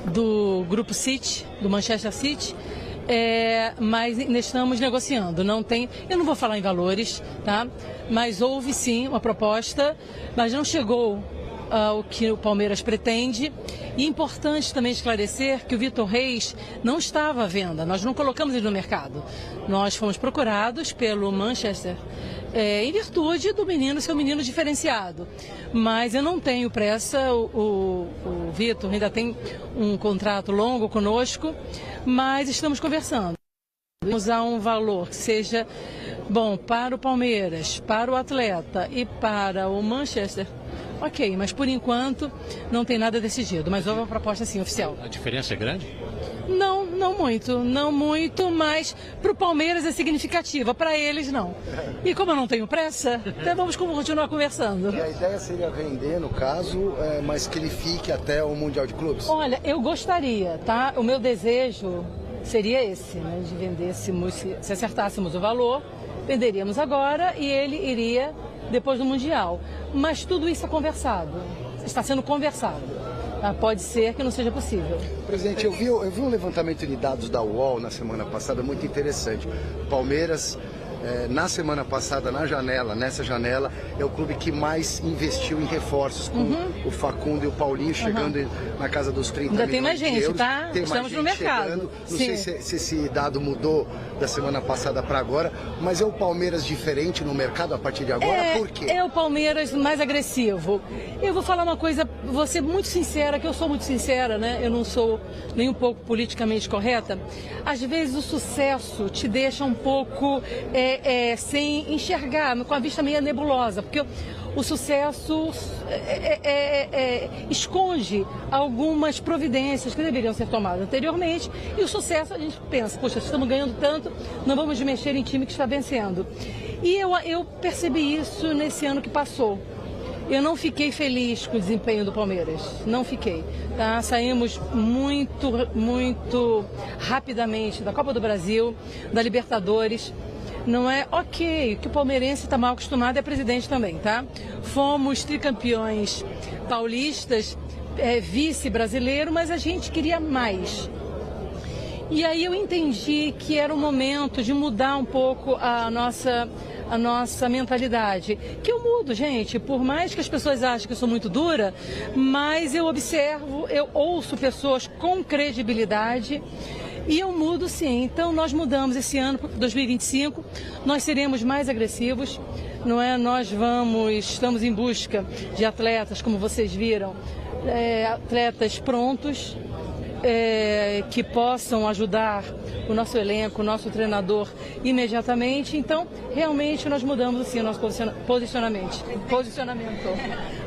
do Grupo City, do Manchester City, mas estamos negociando. Eu não vou falar em valores, tá? Mas houve sim uma proposta, mas não chegou o que o Palmeiras pretende. E é importante também esclarecer que o Vitor Reis não estava à venda, nós não colocamos ele no mercado. Nós fomos procurados pelo Manchester em virtude do menino ser um menino diferenciado. Mas eu não tenho pressa, o Vitor ainda tem um contrato longo conosco, mas estamos conversando. Vamos a um valor que seja bom para o Palmeiras, para o atleta e para o Manchester. Ok, mas por enquanto não tem nada decidido, mas houve uma proposta sim oficial. A diferença é grande? Não muito, mas para o Palmeiras é significativa, para eles não. E como eu não tenho pressa, então vamos continuar conversando. E a ideia seria vender, no caso, mas que ele fique até o Mundial de Clubes? Olha, eu gostaria, tá? O meu desejo seria esse, né? De vender, se acertássemos o valor, venderíamos agora e ele iria depois do Mundial. Mas tudo isso é conversado, está sendo conversado. Tá? Pode ser que não seja possível. Presidente, eu vi um levantamento de dados da UOL na semana passada muito interessante. Palmeiras, na semana passada, nessa janela, é o clube que mais investiu em reforços, com o Facundo e o Paulinho chegando na casa dos 30 milhões de euros. Ainda tem mais gente, tá? Estamos no mercado. Não sei se esse dado mudou da semana passada para agora, mas é o Palmeiras diferente no mercado a partir de agora? Por quê? É o Palmeiras mais agressivo. Eu vou falar uma coisa, vou ser muito sincera, que eu sou muito sincera, né? Eu não sou nem um pouco politicamente correta. Às vezes o sucesso te deixa um pouco sem enxergar, com a vista meio nebulosa, porque o sucesso esconde algumas providências que deveriam ser tomadas anteriormente, e o sucesso a gente pensa, poxa, estamos ganhando tanto, não vamos mexer em time que está vencendo. E eu percebi isso nesse ano que passou. Eu não fiquei feliz com o desempenho do Palmeiras, não fiquei. Tá? Saímos muito rapidamente da Copa do Brasil, da Libertadores. Não é ok, que o palmeirense está mal acostumado, é presidente também, tá? Fomos tricampeões paulistas, vice-brasileiro, mas a gente queria mais. E aí eu entendi que era o momento de mudar um pouco a nossa mentalidade. Que eu mudo, gente, por mais que as pessoas achem que eu sou muito dura, mas eu observo, eu ouço pessoas com credibilidade. E eu mudo sim, então nós mudamos esse ano, 2025, nós seremos mais agressivos, não é? Estamos em busca de atletas, como vocês viram, atletas prontos, que possam ajudar o nosso elenco, o nosso treinador imediatamente. Então, realmente nós mudamos assim o nosso posicionamento.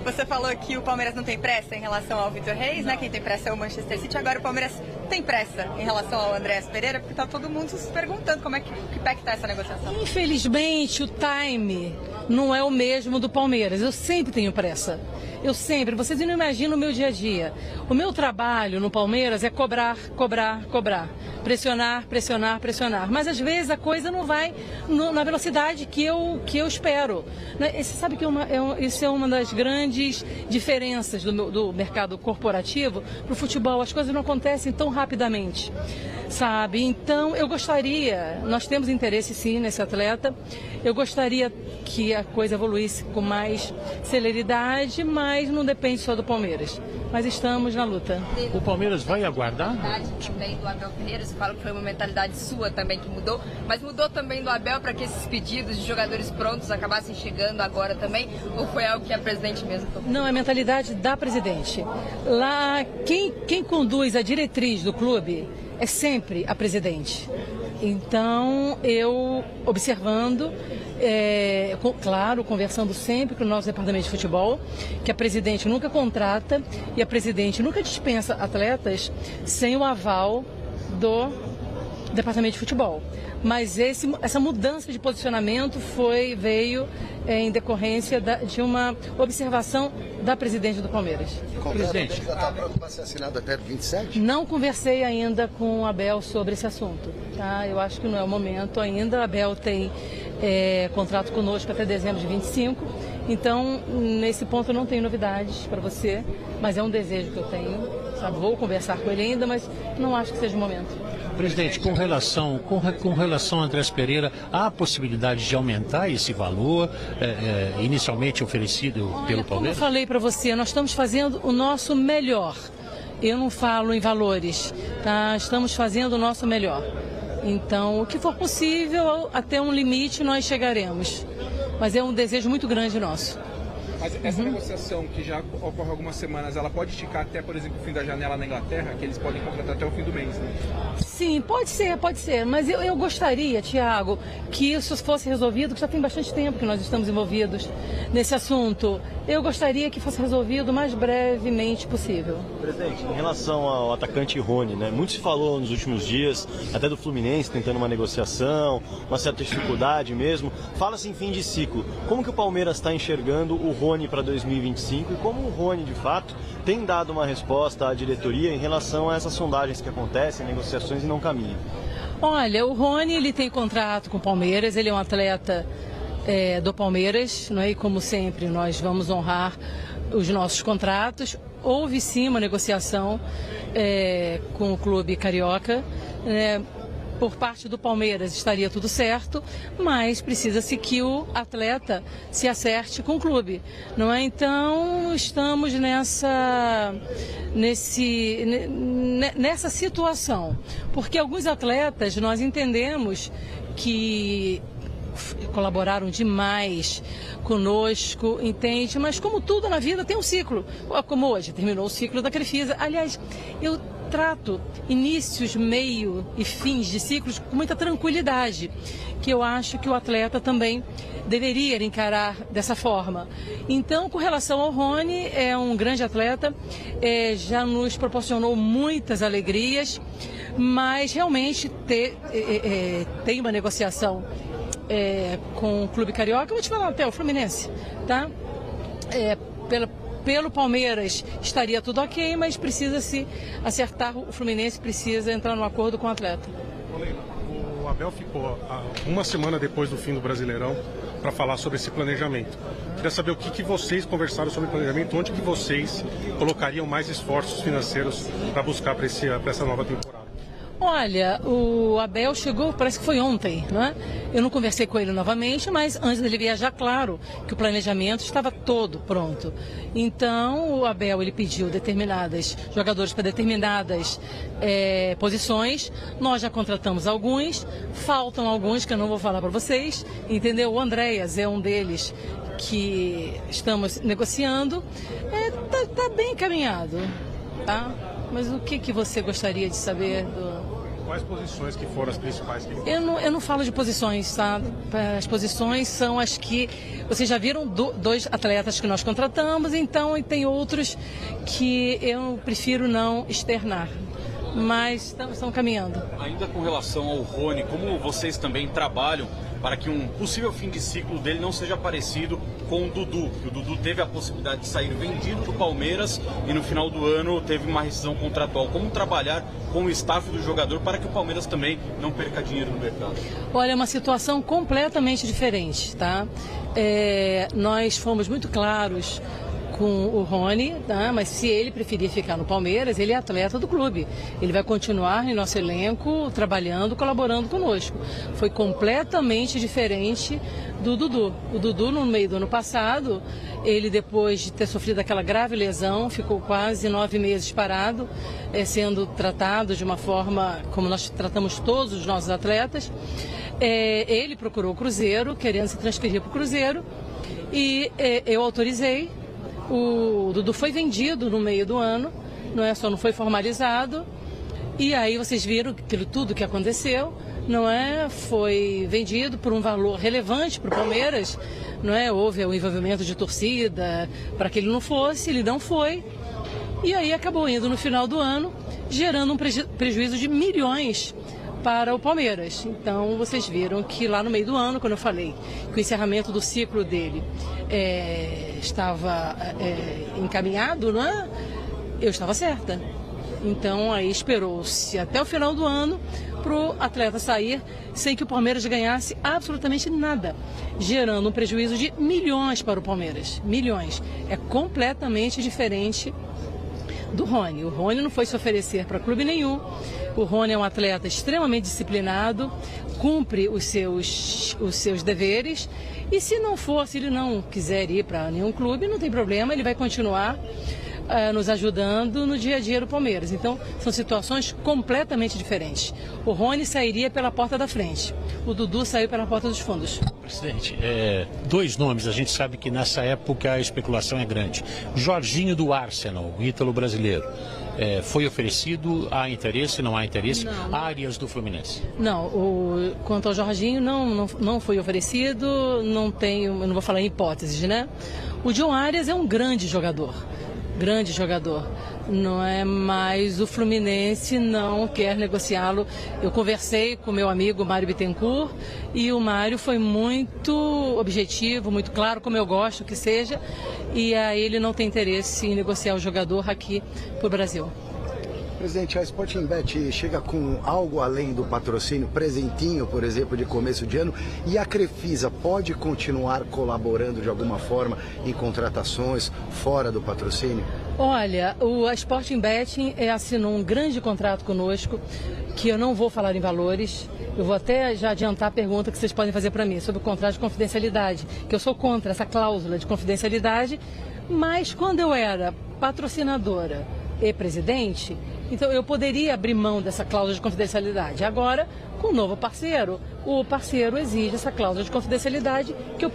Você falou que o Palmeiras não tem pressa em relação ao Vitor Reis, né? Quem tem pressa é o Manchester City. Agora o Palmeiras tem pressa em relação ao Andréas Pereira, porque está todo mundo se perguntando que pé que está essa negociação. Infelizmente, o time não é o mesmo do Palmeiras. Eu sempre tenho pressa. Vocês não imaginam o meu dia a dia. O meu trabalho no Palmeiras é cobrar. Pressionar. Mas às vezes a coisa não vai na velocidade que eu espero. Você sabe que isso é uma das grandes diferenças do mercado corporativo para o futebol. As coisas não acontecem tão rapidamente, sabe? Então nós temos interesse sim nesse atleta. Eu gostaria que a coisa evoluísse com mais celeridade, mas não depende só do Palmeiras. Mas estamos na luta. O Palmeiras vai aguardar? Também do Abel Ferreira, você fala que foi uma mentalidade sua também que mudou, mas mudou também do Abel para que esses pedidos de jogadores prontos acabassem chegando agora também, ou foi algo que a presidente mesmo tomou? Não, é a mentalidade da presidente. Lá, quem conduz a diretriz do clube é sempre a presidente. Então, eu observando, claro, conversando sempre com o nosso departamento de futebol, que a presidente nunca contrata e a presidente nunca dispensa atletas sem o aval do departamento de futebol. Mas essa mudança de posicionamento veio em decorrência de uma observação da presidente do Palmeiras. Presidente, já está pronto para ser assinado até 27? Não conversei ainda com o Abel sobre esse assunto. Tá? Eu acho que não é o momento ainda. O Abel tem contrato conosco até dezembro de 25. Então, nesse ponto eu não tenho novidades para você, mas é um desejo que eu tenho. sabe? Vou conversar com ele ainda, mas não acho que seja o momento. Presidente, com relação a Andrés Pereira, há a possibilidade de aumentar esse valor inicialmente oferecido pelo Palmeiras? Como eu falei para você, nós estamos fazendo o nosso melhor. Eu não falo em valores, tá? Estamos fazendo o nosso melhor. Então, o que for possível, até um limite nós chegaremos. Mas é um desejo muito grande nosso. Mas essa negociação, que já ocorre há algumas semanas, ela pode esticar até, por exemplo, o fim da janela na Inglaterra, que eles podem contratar até o fim do mês, né? Sim, pode ser. Mas eu gostaria, Thiago, que isso fosse resolvido, que já tem bastante tempo que nós estamos envolvidos nesse assunto. Eu gostaria que fosse resolvido o mais brevemente possível. Presidente, em relação ao atacante Rony, né? Muito se falou nos últimos dias, até do Fluminense tentando uma negociação, uma certa dificuldade mesmo. Fala-se em fim de ciclo. Como que o Palmeiras está enxergando o Rony para 2025 e como o Rony, de fato, tem dado uma resposta à diretoria em relação a essas sondagens que acontecem, negociações e não caminham? Olha, o Rony, ele tem contrato com o Palmeiras, ele é um atleta do Palmeiras, não é? E como sempre, nós vamos honrar os nossos contratos. Houve sim uma negociação com o clube carioca. Por parte do Palmeiras estaria tudo certo, mas precisa-se que o atleta se acerte com o clube, não é? Então estamos nessa situação, porque alguns atletas nós entendemos que colaboraram demais conosco, entende? Mas como tudo na vida tem um ciclo, como hoje terminou o ciclo da Crefisa. Aliás, eu trato inícios, meio e fins de ciclos com muita tranquilidade, que eu acho que o atleta também deveria encarar dessa forma. Então, com relação ao Rony, é um grande atleta, já nos proporcionou muitas alegrias, mas realmente tem uma negociação com o clube carioca. Eu vou te falar até o Fluminense, tá? Pelo Palmeiras estaria tudo ok, mas precisa se acertar, o Fluminense precisa entrar num acordo com o atleta. O Abel ficou uma semana depois do fim do Brasileirão para falar sobre esse planejamento. Queria saber o que vocês conversaram sobre o planejamento, onde que vocês colocariam mais esforços financeiros para buscar para essa nova temporada. Olha, o Abel chegou, parece que foi ontem, né? Eu não conversei com ele novamente, mas antes dele viajar, claro, que o planejamento estava todo pronto. Então, o Abel, ele pediu determinados jogadores para determinadas posições. Nós já contratamos alguns, faltam alguns que eu não vou falar para vocês, entendeu? O Andréas é um deles que estamos negociando. Tá bem encaminhado, tá? Mas o que você gostaria de saber Quais posições que foram as principais? Eu não falo de posições, tá? As posições são as que... Vocês já viram dois atletas que nós contratamos, então e tem outros que eu prefiro não externar. Mas estamos caminhando. Ainda com relação ao Rony, como vocês também trabalham para que um possível fim de ciclo dele não seja parecido com o Dudu? O Dudu teve a possibilidade de sair vendido do Palmeiras e no final do ano teve uma rescisão contratual. Como trabalhar com o staff do jogador para que o Palmeiras também não perca dinheiro no mercado? Olha, é uma situação completamente diferente, tá? Nós fomos muito claros com o Rony, tá? Mas se ele preferir ficar no Palmeiras, ele é atleta do clube. Ele vai continuar em nosso elenco, trabalhando, colaborando conosco. Foi completamente diferente do Dudu. O Dudu, no meio do ano passado, ele depois de ter sofrido aquela grave lesão, ficou quase 9 meses parado, sendo tratado de uma forma como nós tratamos todos os nossos atletas. Ele procurou o Cruzeiro, querendo se transferir para o Cruzeiro, e eu autorizei. O Dudu foi vendido no meio do ano, só não foi formalizado. E aí vocês viram aquilo tudo que aconteceu, foi vendido por um valor relevante para o Palmeiras, houve o envolvimento de torcida para que ele não fosse, ele não foi. E aí acabou indo no final do ano, gerando um prejuízo de milhões para o Palmeiras. Então vocês viram que lá no meio do ano, quando eu falei que o encerramento do ciclo dele estava encaminhado, eu estava certa. Então aí esperou-se até o final do ano para o atleta sair sem que o Palmeiras ganhasse absolutamente nada, gerando um prejuízo de milhões para o Palmeiras. Milhões. É completamente diferente do Rony. O Rony não foi se oferecer para clube nenhum. O Rony é um atleta extremamente disciplinado, cumpre os seus deveres. E se ele não quiser ir para nenhum clube, não tem problema, ele vai continuar nos ajudando no dia a dia do Palmeiras. Então, são situações completamente diferentes. O Rony sairia pela porta da frente, o Dudu saiu pela porta dos fundos. Presidente, 2 nomes, a gente sabe que nessa época a especulação é grande. Jorginho do Arsenal, ítalo brasileiro. Foi oferecido, há interesse, não há interesse? Não. Áreas do Fluminense? Não, quanto ao Jorginho, não foi oferecido, eu não vou falar em hipóteses, né? O John Arias é um grande jogador, não é? Mas o Fluminense não quer negociá-lo. Eu conversei com meu amigo Mário Bittencourt e o Mário foi muito objetivo, muito claro, como eu gosto que seja, e aí ele não tem interesse em negociar o jogador aqui para o Brasil. Presidente, a Sporting Bet chega com algo além do patrocínio, presentinho, por exemplo, de começo de ano, e a Crefisa pode continuar colaborando de alguma forma em contratações fora do patrocínio? Olha, a Sporting Bet assinou um grande contrato conosco, que eu não vou falar em valores. Eu vou até já adiantar a pergunta que vocês podem fazer para mim sobre o contrato de confidencialidade, que eu sou contra essa cláusula de confidencialidade, mas quando eu era patrocinadora e presidente, então eu poderia abrir mão dessa cláusula de confidencialidade. Agora, com o novo parceiro, o parceiro exige essa cláusula de confidencialidade que eu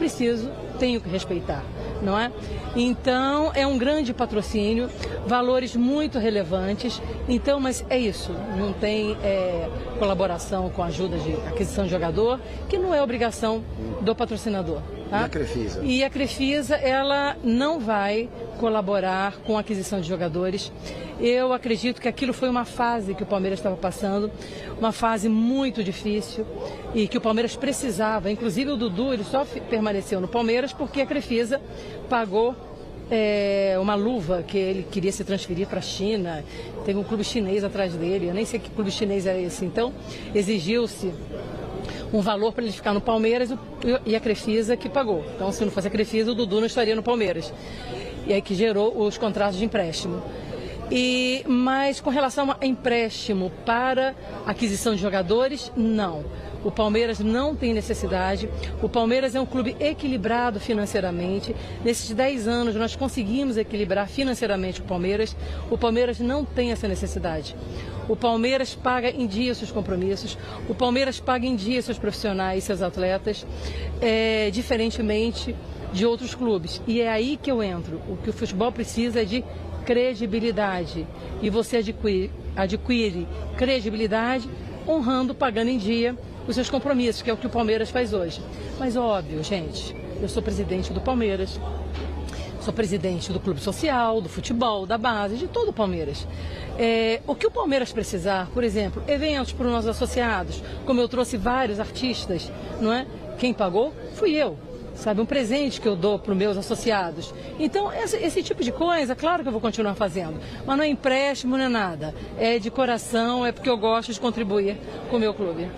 tenho que respeitar, não é? Então, é um grande patrocínio, valores muito relevantes. Então, mas é isso, não tem colaboração com a ajuda de aquisição de jogador, que não é obrigação do patrocinador. Tá? E a Crefisa? E a Crefisa, ela não vai colaborar com a aquisição de jogadores. Eu acredito que aquilo foi uma fase que o Palmeiras estava passando, uma fase muito difícil e que o Palmeiras precisava. Inclusive o Dudu, ele só permaneceu no Palmeiras porque a Crefisa pagou uma luva que ele queria se transferir para a China. Teve um clube chinês atrás dele, eu nem sei que clube chinês é esse. Então, exigiu-se um valor para ele ficar no Palmeiras e a Crefisa que pagou. Então, se não fosse a Crefisa, o Dudu não estaria no Palmeiras. E aí que gerou os contratos de empréstimo. Mas com relação a empréstimo para aquisição de jogadores, não. O Palmeiras não tem necessidade. O Palmeiras é um clube equilibrado financeiramente. Nesses 10 anos nós conseguimos equilibrar financeiramente o Palmeiras. O Palmeiras não tem essa necessidade. O Palmeiras paga em dia seus compromissos. O Palmeiras paga em dia seus profissionais, seus atletas, diferentemente de outros clubes. E é aí que eu entro. O que o futebol precisa é de credibilidade. E você adquire credibilidade honrando, pagando em dia os seus compromissos, que é o que o Palmeiras faz hoje. Mas óbvio, gente, eu sou presidente do Palmeiras, sou presidente do clube social, do futebol, da base, de todo o Palmeiras. O que o Palmeiras precisar, por exemplo, eventos para os nossos associados, como eu trouxe vários artistas, não é? Quem pagou fui eu. Sabe, um presente que eu dou para os meus associados. Então, esse tipo de coisa, claro que eu vou continuar fazendo. Mas não é empréstimo, não é nada. É de coração, é porque eu gosto de contribuir com o meu clube.